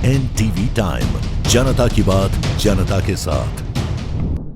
NTV time, जनता की बात जनता के साथ।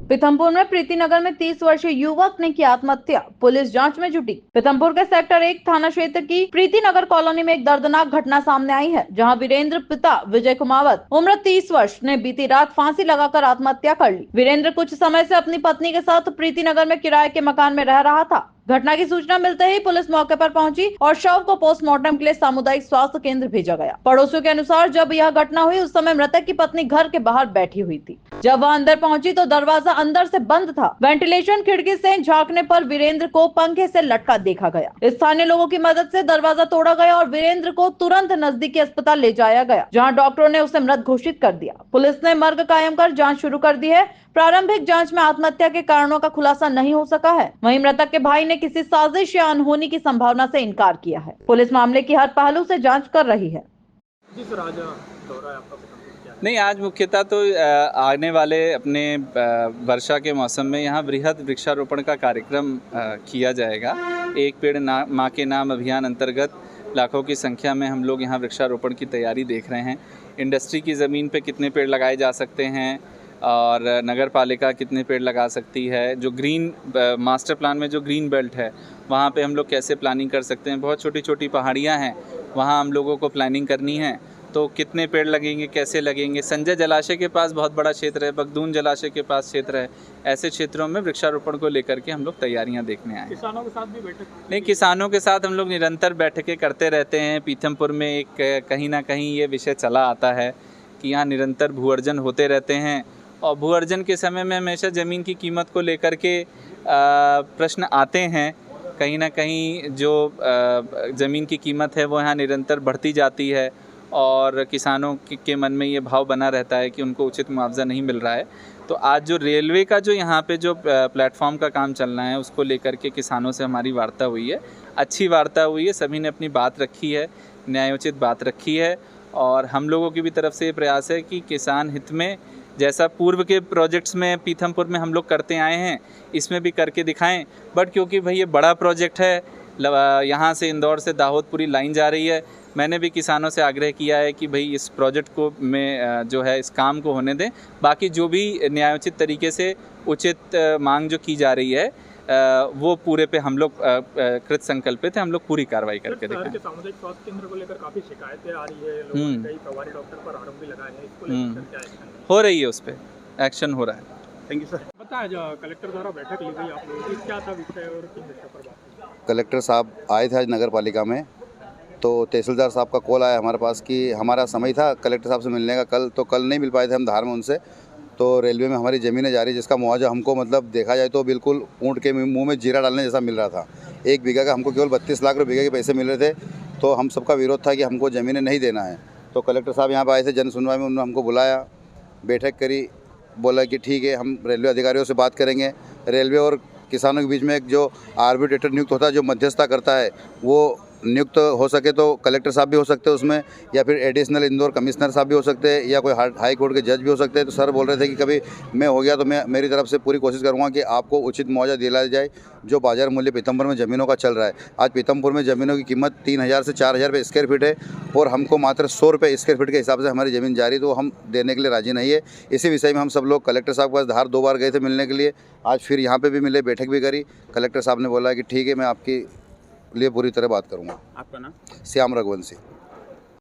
पीथमपुर में प्रीतिनगर में 30 वर्षीय युवक ने की आत्महत्या, पुलिस जांच में जुटी। पीथमपुर के सेक्टर 1 थाना क्षेत्र की प्रीतिनगर कॉलोनी में एक दर्दनाक घटना सामने आई है, जहां वीरेंद्र पिता विजय कुमावत उम्र 30 वर्ष ने बीती रात फांसी लगाकर आत्महत्या कर ली। वीरेंद्र कुछ समय से अपनी पत्नी के साथ प्रीतिनगर में किराए के मकान में रह रहा था। घटना की सूचना मिलते ही पुलिस मौके पर पहुंची और शव को पोस्टमार्टम के लिए सामुदायिक स्वास्थ्य केंद्र भेजा गया। पड़ोसियों के अनुसार जब यह घटना हुई उस समय मृतक की पत्नी घर के बाहर बैठी हुई थी। जब वह अंदर पहुंची तो दरवाजा अंदर से बंद था। वेंटिलेशन खिड़की से झांकने पर वीरेंद्र को पंखे से लटका देखा गया। स्थानीय लोगों की मदद से दरवाजा तोड़ा गया और वीरेंद्र को तुरंत नजदीकी अस्पताल ले जाया गया, जहां डॉक्टरों ने उसे मृत घोषित कर दिया। पुलिस ने मर्ग कायम कर जांच शुरू कर दी है। प्रारंभिक जांच में आत्महत्या के कारणों का खुलासा नहीं हो सका है। वहीं मृतक के भाई ने किसी साजिश या अनहोनी की संभावना से इनकार किया है। पुलिस मामले की हर पहलू से जांच कर रही है। नहीं, आज मुख्यतः तो आने वाले अपने वर्षा के मौसम में यहाँ बृहद वृक्षारोपण का कार्यक्रम किया जाएगा। एक पेड़ माँ के नाम अभियान अंतर्गत लाखों की संख्या में हम लोग यहाँ वृक्षारोपण की तैयारी देख रहे हैं। इंडस्ट्री की ज़मीन पे कितने पेड़ लगाए जा सकते हैं और नगर पालिका कितने पेड़ लगा सकती है, जो ग्रीन मास्टर प्लान में जो ग्रीन बेल्ट है वहाँ पे हम लोग कैसे प्लानिंग कर सकते हैं। बहुत छोटी छोटी पहाड़ियाँ हैं, वहाँ हम लोगों को प्लानिंग करनी है, तो कितने पेड़ लगेंगे, कैसे लगेंगे। संजय जलाशय के पास बहुत बड़ा क्षेत्र है, बगदून जलाशय के पास क्षेत्र है। ऐसे क्षेत्रों में वृक्षारोपण को लेकर के हम लोग तैयारियां देखने आए। किसानों के साथ भी बैठक? नहीं, किसानों के साथ हम लोग निरंतर बैठकें करते रहते हैं। पीथमपुर में एक कहीं ना कहीं ये विषय चला आता है कि यहाँ निरंतर भू अर्जन होते रहते हैं और भू अर्जन के समय में हमेशा ज़मीन की कीमत को लेकर के प्रश्न आते हैं। कहीं ना कहीं जो ज़मीन की कीमत है वो यहाँ निरंतर बढ़ती जाती है और किसानों के मन में ये भाव बना रहता है कि उनको उचित मुआवजा नहीं मिल रहा है। तो आज जो रेलवे का जो यहाँ पे जो प्लेटफॉर्म का काम चलना है उसको लेकर के किसानों से हमारी वार्ता हुई है। अच्छी वार्ता हुई है, सभी ने अपनी बात रखी है, न्यायोचित बात रखी है और हम लोगों की भी तरफ से ये प्रयास है कि किसान हित में जैसा पूर्व के प्रोजेक्ट्स में पीथमपुर में हम लोग करते आए हैं इसमें भी करके दिखाएं। बट क्योंकि भाई ये बड़ा प्रोजेक्ट है, यहाँ से इंदौर से दाहोद पूरी लाइन जा रही है, मैंने भी किसानों से आग्रह किया है कि भाई इस प्रोजेक्ट को में जो है इस काम को होने दें। बाकी जो भी न्यायोचित तरीके से उचित मांग जो की जा रही है वो पूरे पे हम लोग कृत संकल्पित है, हम लोग पूरी कार्रवाई करके देखें। के सामुदायिक स्वास्थ्य केंद्र को लेकर काफी शिकायतें आ रही है, लोगों ने कई प्रभारी डॉक्टर पर आरोप भी लगाए हैं, इसको लेकर क्या एक्शन हो रही है, उस पर एक्शन हो रहा है। Thank you sir. बताया जो कलेक्टर द्वारा बैठक ली गई आप लोगों की, क्या था विषय और किस विषय पर बात हुई? कलेक्टर साहब आए थे आज नगर पालिका में, तो तहसीलदार साहब का कॉल आया हमारे पास कि हमारा समय था कलेक्टर साहब से मिलने का, कल नहीं मिल पाए थे हम धार में उनसे। तो रेलवे में हमारी ज़मीनें जा रही जिसका मुआवजा हमको मतलब देखा जाए तो बिल्कुल ऊँट के मुंह में जीरा डालने जैसा मिल रहा था। 1 बीघा का हमको केवल 32 लाख रुपये के पैसे मिल रहे थे। तो हम सबका विरोध था कि हमको ज़मीनें नहीं देना है। तो कलेक्टर साहब यहाँ पर आए थे, जन सुनवाई में उन्होंने हमको बुलाया, बैठक करी, बोला कि ठीक है हम रेलवे अधिकारियों से बात करेंगे। रेलवे और किसानों के बीच में एक जो आर्बिट्रेटर नियुक्त होता है, जो मध्यस्थता करता है, वो नियुक्त हो सके तो कलेक्टर साहब भी हो सकते हैं उसमें, या फिर एडिशनल इंदौर कमिश्नर साहब भी हो सकते हैं, या कोई हाई कोर्ट के जज भी हो सकते हैं। तो सर बोल रहे थे कि कभी मैं हो गया तो मैं मेरी तरफ से पूरी कोशिश करूंगा कि आपको उचित मुआवजा दिलाया जाए जो बाजार मूल्य पीथमपुर में ज़मीनों का चल रहा है। आज पीथमपुर में ज़मीनों की कीमत 3000 से 4000 रुपये स्क्वायर फीट है और हमको मात्र 100 रुपये स्क्वायर फीट के हिसाब से हमारी ज़मीन जा रही, तो हम देने के लिए राजी नहीं है। इसी विषय में हम सब लोग कलेक्टर साहब के पास धार 2 बार गए थे मिलने के लिए, आज फिर यहाँ पर भी मिले, बैठक भी करी। कलेक्टर साहब ने बोला कि ठीक है मैं आपकी लिए पूरी तरह बात करूंगा। आपका नाम? श्याम रघुवंशी।